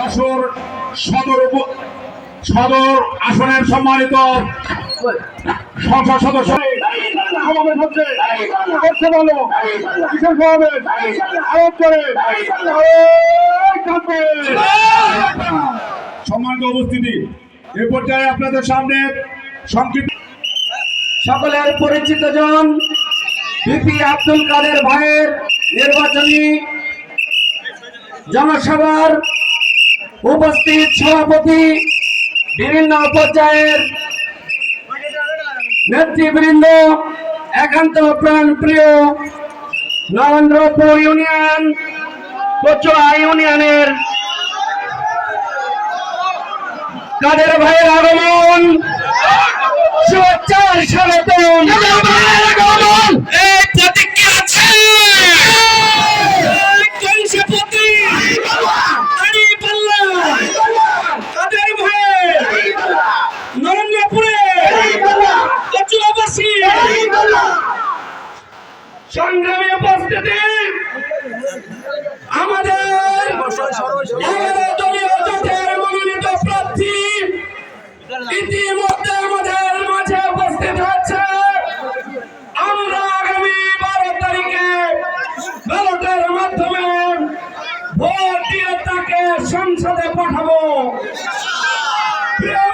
যশোর সদর আসনের সম্মানিত সংসদ সদস্য সমাবেশ হচ্ছে করতে বলো কিসের সমাবেশ আরোপ করে সম্মানিত উপস্থিতি এ পর্যায়ে আপনাদের সামনে সংক্ষিপ্ত সকলের পরিচিত জন বিপি আব্দুল কাদের ভাইয়ের নির্বাচনী জনসভার উপস্থিত সভাপতি, বিভিন্ন পর্যায়ের নেতৃবৃন্দ, একান্ত প্রাণ প্রিয় নরেন্দ্রপুর ইউনিয়ন কচুয়া ইউনিয়নের কাদের ভাইয়ের আগমন, শুভেচ্ছার স্বাগতম। প্রতিজ্ঞা আছে কাদের ভাই নরেন্দ্রপুরে কচুয়াবাসী সংগ্রামী উপস্থিতি, আমাদের দলীয় জোটের মনোনীত প্রার্থী ইতিমধ্যে আমাদের মাঝে উপস্থিত হচ্ছে। আমরা আগামী 12 তারিখে ব্যালটের মাধ্যমে ভোট দিয়ে তাকে সংসদে পাঠাবো। প্রিয়